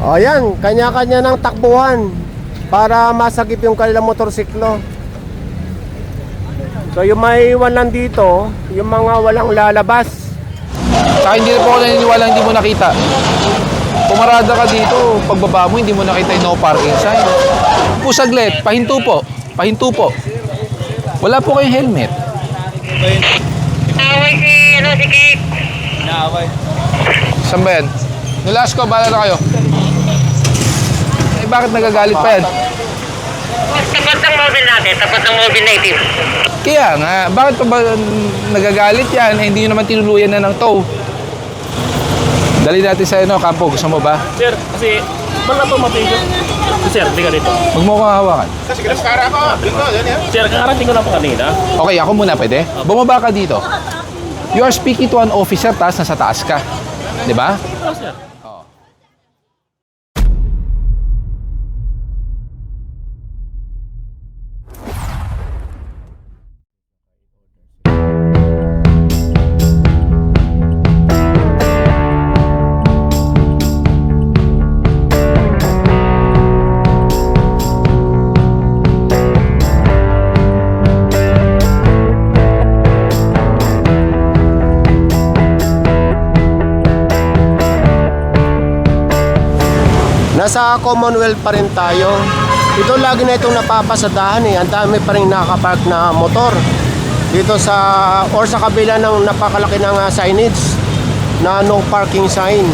O yan, kanya-kanya ng takbuhan para masagip yung kanilang motorsiklo. So yung may iwan lang dito, yung mga walang lalabas. Saka hindi na po ako naniniwala hindi mo nakita. Pumarada ka dito, pagbaba mo hindi mo nakita yung no parking sign. Po saglit, pahinto po. Pahinto po. Wala po kayong helmet. Naaway si Kate. Saan ba yan? Nolasco, bahala na kayo. Eh bakit nagagalit pa yan? Tapat ng mobile natin, tapat ng mobile native. Kaya nga, bakit pa ba nagagalit yan? Eh, hindi nyo naman tinuluyan na ng tow. Dali natin sa Campo, gusto mo ba? Sir, kasi wala pa matigil. Sir, hindi ka dito. Huwag mo kong hawakan. Sir, kakarating ko na po kanina. Okay, ako muna pwede? Bumaba ka dito. You are speaking to an officer, taas nasa taas ka. Di ba? Hello, sir. Nasa Commonwealth pa rin tayo. Ito lagi na itong napapasadahan eh. Ang dami pa rin nakapark na motor dito sa or sa kabila ng napakalaki ng signage na no parking sign.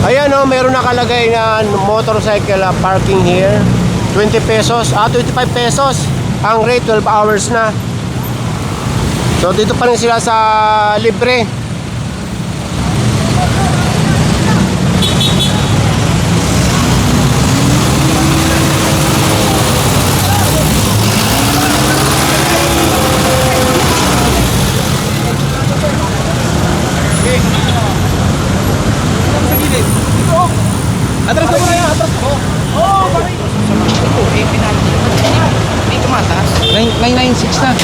Ayan o, meron nakalagay na motorcycle parking here. 20 pesos, 25 pesos. Ang rate 12 hours na. So dito pa rin sila sa libre. Atras ko na yan, atras ko. Oo, bakit? Ito, eh, pinali. May tumataas. 996 na.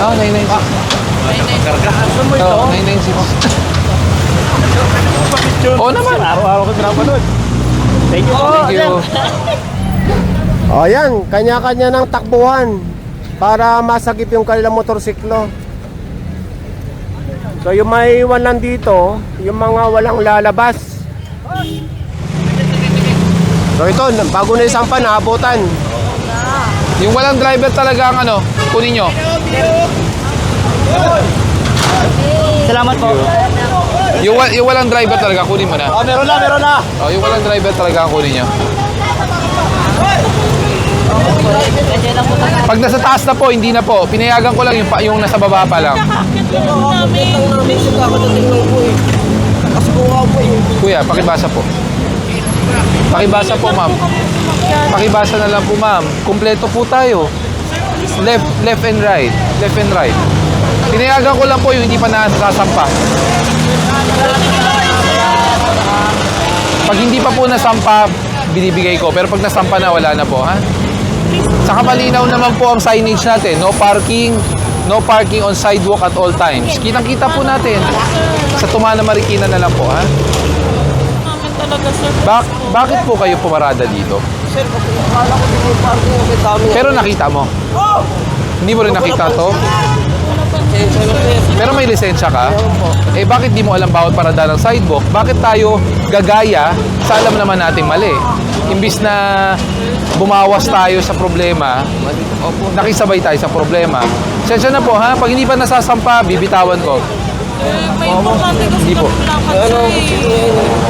Oo, 996. Kargahan mo ito? Oo, 996. Oo naman. Araw-araw ko pinapanood. Thank you po. Thank you. O yan, kanya-kanya ng takbuhan para masagip yung kanilang motorsiklo. So yung may iwan lang dito, yung mga walang lalabas. So ito, bago na isang panabutan. Yung walang driver talaga ang kunin nyo. Salamat po. Yung walang driver talaga, kunin mo na. Oh, meron na. Oh, yung walang driver talaga ang kunin nyo. Pag nasa taas na po, hindi na po. Pinayagan ko lang yung nasa baba pa lang. Kuya, pakibasa po. Pakibasa po, ma'am. Pakibasa na lang po, ma'am. Kumpleto po tayo. Left and right. Left and right. Pinayagan ko lang po yung hindi pa nasasampa. Pag hindi pa po nasampa, binibigay ko. Pero pag nasampa na, wala na po, ha? Saka malinaw naman po ang signage natin. No parking on sidewalk at all times. Kitang-kita po natin. Sa Tumana Marikina na lang po, ha? Bakit po kayo pumarada dito? Sir, akala ko din yung parking okay kami. Pero nakita mo? Hindi mo rin nakita to? Pero may lisensya ka? Eh bakit di mo alam bawat parada ng sidewalk? Bakit tayo gagaya sa alam naman nating mali? Imbis na bumawas tayo sa problema, nakisabay tayo sa problema. Sensya na po ha, pag hindi pa nasasampa, bibitawan ko. May importante kasi Hindi po. lakad sir.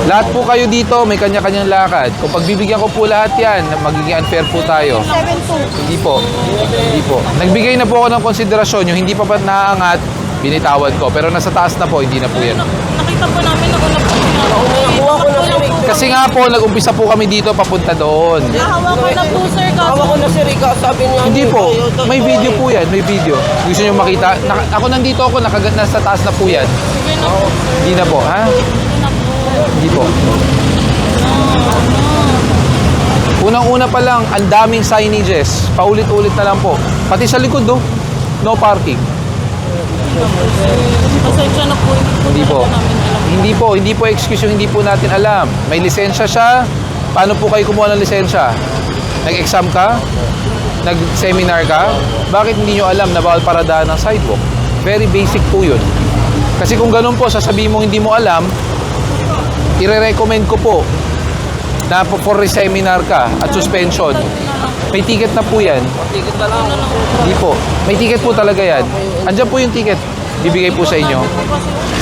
Lahat po kayo dito, may kanya-kanyang lakad. Kung pagbibigyan ko po lahat yan, magiging unfair po tayo. Hindi po. Hindi po. Nagbigay na po ako ng konsiderasyon, yung hindi pa naangat, binitawan ko. Pero nasa taas na po, hindi na po yan. Nakita po namin na una po Nakuha ko na sir. Kasi nga po, nag-umpisa po kami dito papunta doon. Nahawakan na po sir. Hawa ko na sir, sabi niya. Hindi po. May video po yan. May video. Gusto nyo makita? Ako nandito ako, nasa taas na po yan. Sige na po sir. Hindi na po, ha? Sige na po. Hindi po. Unang-una pa lang, ang daming signages. Paulit-ulit na lang po. Pati sa likod, no parking. Pasensya na po. Hindi po. Namin alam. Hindi po excuse yung hindi po natin alam. May lisensya siya. Paano po kayo kumuha ng lisensya? Nag-exam ka? Nag-seminar ka? Bakit hindi nyo alam na bawal paradahan ng sidewalk? Very basic po yun. Kasi kung ganun po, sasabihin mo hindi mo alam, i-recommend ko po na for seminar ka at suspension. May ticket na po yan. Ticket na lang. Hindi po. May ticket po talaga yan. Andyan po yung ticket. Bibigay po sa inyo.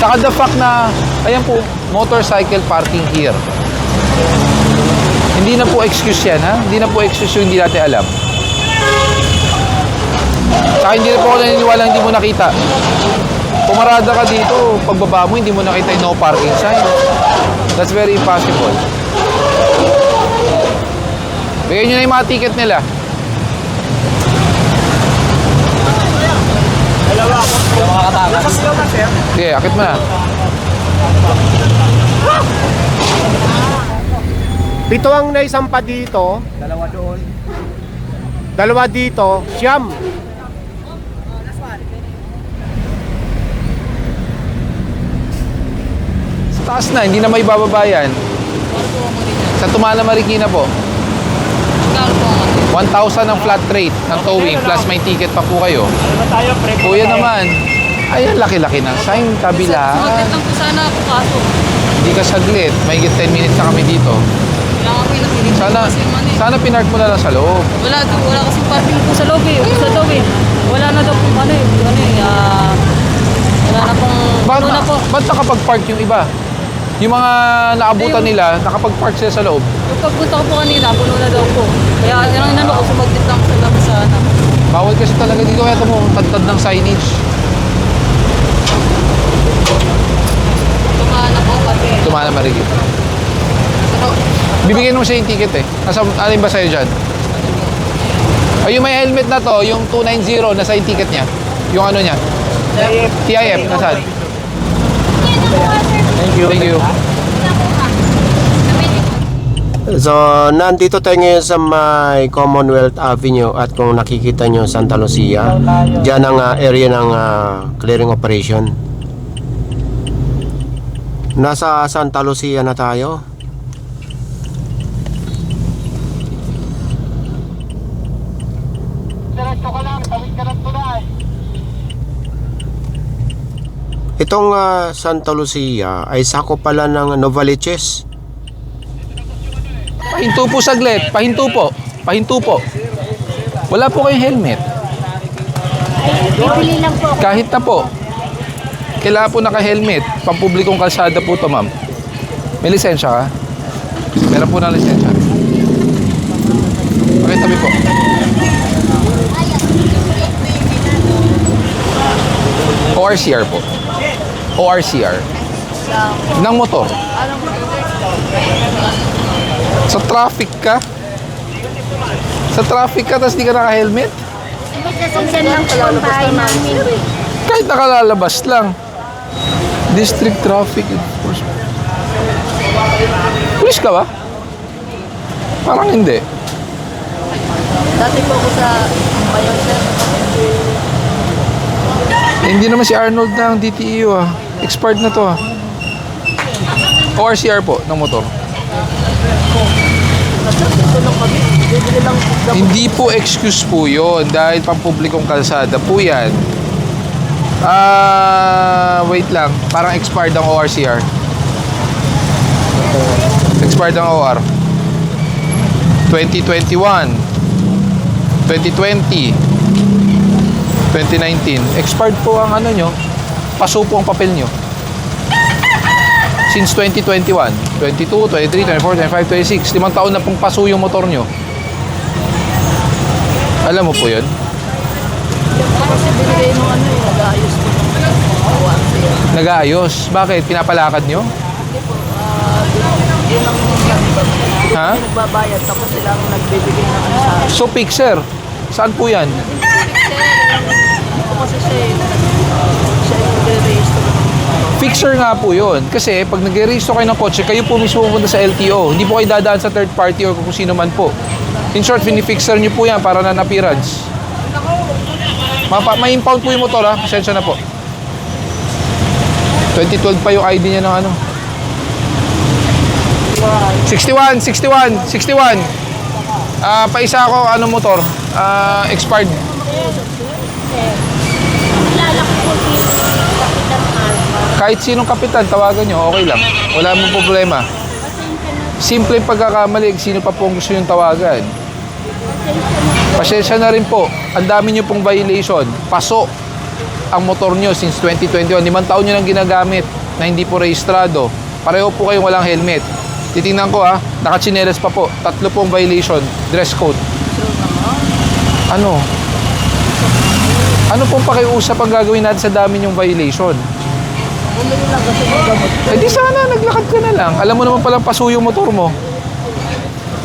Saka the fact na, ayan po, motorcycle parking here. Hindi na po excuse yan, ha? Hindi na po excuse yung hindi natin alam. Saka hindi na po ako naniniwala hindi mo nakita. Pumarada ka dito, pagbaba mo, hindi mo nakita yung no parking sign. That's very impossible. Bigyan nyo na yung mga ticket nila. Sige, akit mo na. Pito ang naisampa dito. Dalawa doon. Dalawa dito. Siyam. Sa taas na, hindi na may bababayan. Sa Tumala Marikina po. 1,000 ang flat rate ng towing plus may ticket pa po kayo. Kuya naman, ayan, laki-laki ng sign, kabila. Sumakit lang po sana ako kaso. Hindi ka saglit, may 10 minutes na kami dito. Kailangan ko yung nakinig Sana pinark mo na lang sa loob. Wala kasing parking po sa loob eh. Sa loob eh. Wala na daw pong wala na pong, Ba't nakapag-park yung iba? Yung mga naabutan nila, nakapag-park sila sa loob. yung pagpunta ko po kanina, puno na daw po. Kaya yung inano ko, sumagdit lang sa labas sana. Bawal kasi talaga dito, kaya ito mo, tadtad ng signage. Tumana po kasi. Tumala Marikina. Bibigyan mo siya yung ticket eh. Alin ba sa'yo dyan? Ay, yung may helmet na to, yung 290, nasa yung ticket niya. Yung ano niya? TIF, nasaan? Thank you. So, nandito tayo ngayon sa may Commonwealth Avenue at kung nakikita nyo Santa Lucia, dyan ang area ng clearing operation. Nasa Santa Lucia na tayo. Itong Santa Lucia ay sakop pala ng Novaliches. Pahinto po saglit. Pahinto po. Wala po kayong helmet. Bibili lang po ako. Kahit na po. Kailangan po naka-helmet. Pampublikong kalsada po to, ma'am. May lisensya ka? Meron po na lisensya. Okay, tabi po. ORCR po. ORCR. Ng motor. Sa traffic ka? Tapos di ka naka-helmet? Kasi lang po ang bahay namin. Kahit nakalalabas lang. District Traffic Enforcement. Pulis ka ba? Parang hindi. Dati po ako sa Bayon, sir. Hindi naman si Arnold na ang DTEO ah. Expired na to ah. ORCR po ng motor. Hindi po excuse po yun dahil pampublikong kalsada po yan. Wait lang. Parang expired ang ORCR. Expired ang OR. 2021 2020 2019. Expired po ang ano nyo. Paso po ang papel nyo. Since 2021, 22, 23, 24, 25, 26. 5 taon na pong paso yung motor nyo. Alam mo po yun? Kasi binigay mo ano yung nag-aayos po. Nag-aayos. Bakit? Pinapalakad nyo? Yun ang Ha? nagbabayad tapos sila ang nagbibigay ng ano sa akin. So, Pixer. Saan po yan? Ito kasi siya yung nag-register. Fixer nga po yun. Kasi pag nag-register kayo ng kotse, kayo po mismo pupunta sa LTO. Hindi po kayo dadaan sa third party o kung sino man po. In short, finifixer nyo po yan para non-appearance. Ma-impound po yung motor ha. Pasensya na po. 2012 pa yung ID niya ng ano. 61. Paisa ako, ano motor? Expired. Kilala ko po si Kapitan Alba. Kahit sinong kapitan, tawagan nyo, okay lang. Wala mong problema. Simple pagkakamali, sino pa po ang gusto yung tawagan? Pasensya na rin po. Ang dami nyo pong violation. Paso ang motor nyo since 2021. 5 taon nyo nang ginagamit na hindi po rehistrado. Pareho po kayong walang helmet. Titingnan ko ha, nakachinelas pa po. 3 pong violation. Dress code. Ano? Ano pong pakiusap ang gagawin natin sa dami yung violation? Eh di sana, naglakad ka na lang. Alam mo naman palang paso yung motor mo.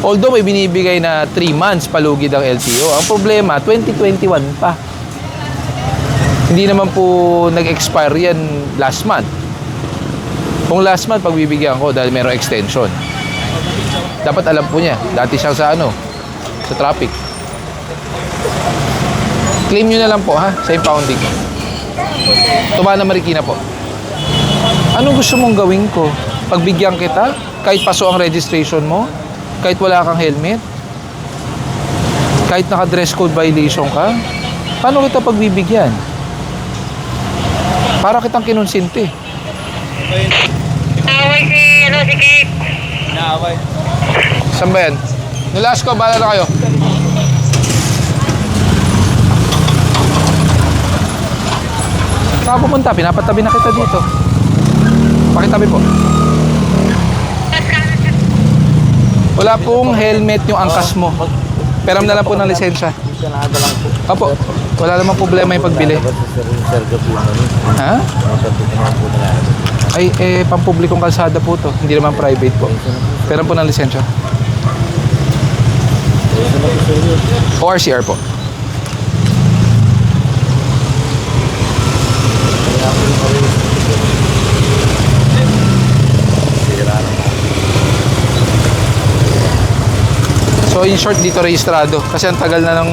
Although may binibigay na 3 months palugid ang LTO. Ang problema, 2021 pa. Hindi naman po nag-expire yan last month. Kung last month, pagbibigyan ko dahil mayroong extension. Dapat alam po niya. Dati siyang sa ano, sa traffic. Claim nyo na lang po ha, sa impounding. Tumana Marikina po. Anong gusto mong gawin ko? Pagbigyan kita? Kahit paso ang registration mo? Kahit wala kang helmet? Kahit naka-dress code violation ka? Paano kita pagbibigyan? Para kitang kinonsinti. Away si Kate. Saan ba yan? Nolasco, bahala na kayo. Saan ka pupunta? Pinapatabi na kita dito. Pakitabi po. Wala pong helmet yung angkas mo. Peram na lang po ng lisensya. Opo, wala namang problema yung pagbili. Ha? Ay, pampublikong kalsada po to. Hindi naman private po. Peram po ng lisensya. ORCR po. So in short, dito rehistrado. Kasi ang tagal na ng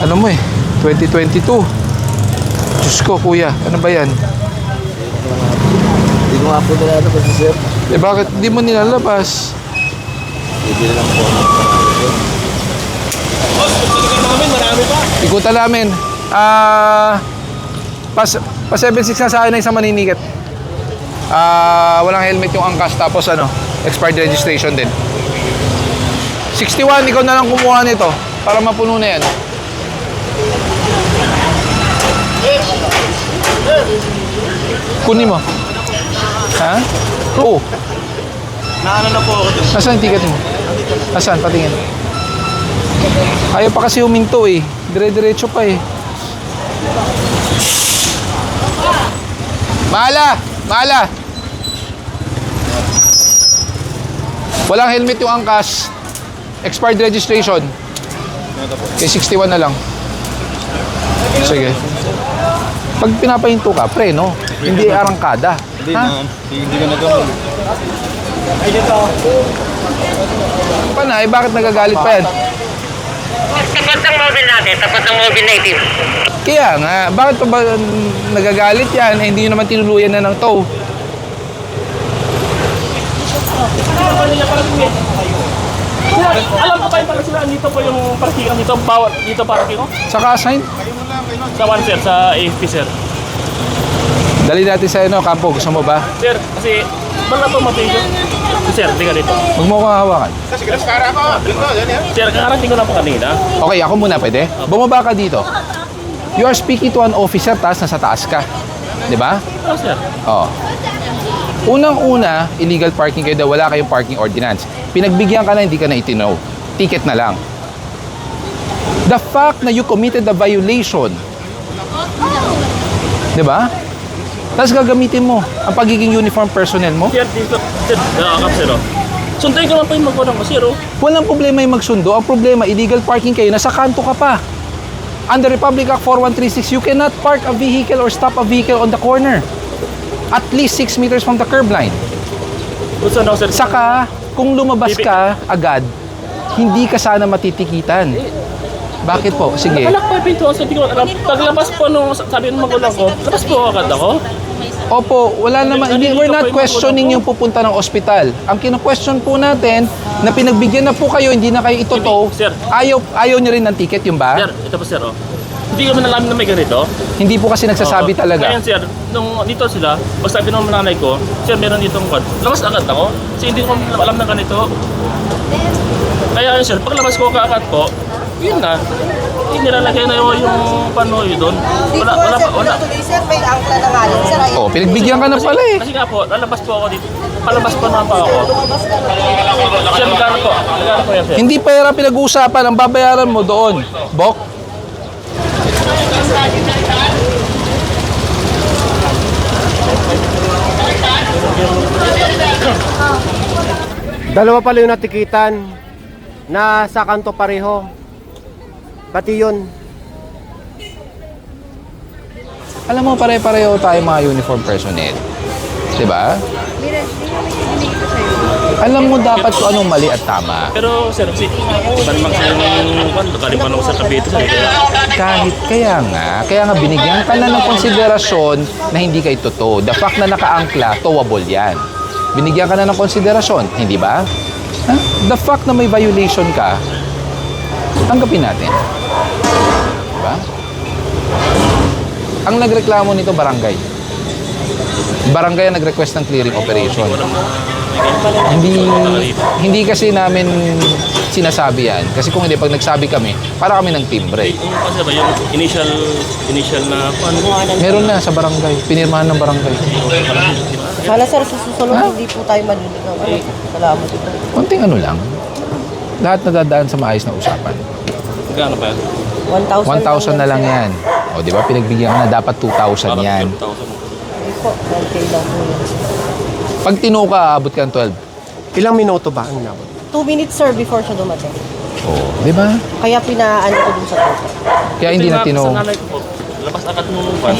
ano mo 2022. Diyos ko kuya, ano ba yan? Hindi ko nga po nilalabas, sir. Eh bakit di mo nilalabas? Hindi lang po. Ikutan namin. Pa 7.6 na sa akin na isang maninigat. Walang helmet yung angkas, tapos ano, expired registration din. 61, ikaw na lang kumuha nito para mapuno na yan. Kunin mo. Ha? Oo. Naano na po ako dun. Nasaan yung ticket mo? Nasaan? Patingin. Ayaw pa kasi huminto eh. Dire-diretso pa eh. Mahala! Mahala! Walang helmet yung angkas. Expired registration. Okay, 61 na lang. Sige. Pag pinapahinto ka, preno. Hindi arangkada. Hindi ko na gawin. Panay, bakit nagagalit pa yan? Tapat ng mobile natin, tapat ng mobile native. Kaya nga, bakit pa ba nagagalit yan? Eh, hindi nyo naman tinuluyan na ng tow. Alam ko tayo pala sila, dito po yung parkingan dito. Bawat dito parking ko. Saka assign, Sa one sir, sa AFP sir. dali natin sa ano, kampo. Gusto mo ba? Sir, kasi wala po mapigil. Sir, di ka dito. Huwag mo akong hawakan. Sir, kakarating ko na po kanina. Okay, ako muna pwede? Bumaba ka dito. You are speaking to an officer, taas nasa taas ka. Di ba? Oh, sir. Oo. Unang-una, illegal parking kayo dahil wala kayong parking ordinance. Pinagbigyan ka na, hindi ka na itinaw. Ticket na lang. The fact na you committed a violation, di ba? Tapos gagamitin mo ang pagiging uniform personnel mo. Sir, dito. Sir, nakakap sir. Suntuin ko lang po yung magkunang ko, sir. Walang problema yung magsundo. Ang problema, illegal parking kayo, nasa kanto ka pa. Under Republic Act 4136, you cannot park a vehicle or stop a vehicle on the corner. At least 6 meters from the curb line. Gusto na ako, sir. Saka, kung lumabas ka agad, hindi ka sana matitikitan. Bakit po? Sige. Nakalak po yung pintuan, sir. Di ko alam. Paglabas po nung sabi ng magulang ko, labas po agad ako. Opo, wala naman. We're not questioning yung pupunta ng ospital. Ang kino-question po natin, na pinagbigyan na po kayo, hindi na kayo itoto, Sir. ayaw nyo rin ng ticket, yung ba? Sir, ito po sir, oh. Hindi kami nalaman na may ganito. Hindi po kasi nagsasabi Oo. talaga. Ngayon sir, nung dito sila, pag sabi ng nanay ko, sir, meron ditong kod. Labas agad ako. Kasi hindi ko alam na ganito. Kaya yun sir, paglabas ko kaagad po, yun na. Nilalagay na yung panoy doon. Wala. Sir, may angkla na nga rin. Sir, ayun. Oh, pinagbigyan ka na pala eh. Kasi nga po, lalabas po ako dito. Palabas pa naman pa ako. Sir, magkano po? Magkano po yan sir? Hindi pera pinag-uusapan, ang babayaran mo doon. Bok? Dalawa pala yung natikitan na sa kanto pareho. Pati yun. Alam mo, pare-pareho tayo mga uniform personnel. Diba? Alam mo dapat kung anong mali at tama. Pero sir, kasi marimang sa yung kalipan ako sa Cavite sir. Kaya nga binigyan ka na ng konsiderasyon na hindi ka totoo. The fact na nakaangkla, towable yan. Binigyan ka na ng konsiderasyon, hindi ba? Huh? The fact na may violation ka, tanggapin natin. Diba? Ang nagreklamo nito, barangay. Barangay ang nag-request ng clearing operation. Hindi kasi namin sinasabi yan. Kasi kung hindi, pag nagsabi kami, para kami ng timbre. Kasi ba yung initial na ano? Meron na sa barangay. Pinirmahan ng barangay. Sana sir, sa susunod hindi po tayo maliligaw. Salamat ito. Konting ano lang. Lahat nadadaan sa maayos na usapan. Magkano pa yan? 1,000 1,000 na lang yan. O, di ba? Pinagbigyan ka na, dapat 2,000 yan. Po, 1K lang po yan. Pag tinuka, abot ka ng 12. Ilang minuto ba ang inabot? 2 minutes sir before siya dumating. O, di ba? Kaya pinaano ko dun sa tuta. Kaya hindi na Sa tinu... nanay ko po, labas agad nung van.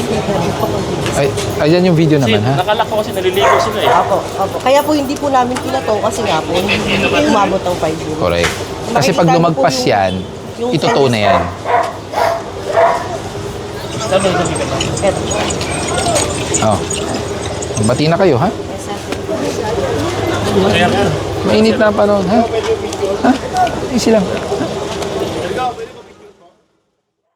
Ay, ayan yung video Kasi naman, ha? nakala ko kasi naliligo sila eh. Apo. Kaya po hindi po namin pinato kasi nga po hindi po umabot ng 5 minutes. Correct. Kasi pag Makikita lumagpas niyo po yan, yung itotow na yan. Sabi ko ka. Eto. Oh. Bati na kayo, ha? Kaya Mainit na ang panahon, ha? Ha? Easy lang. Ha?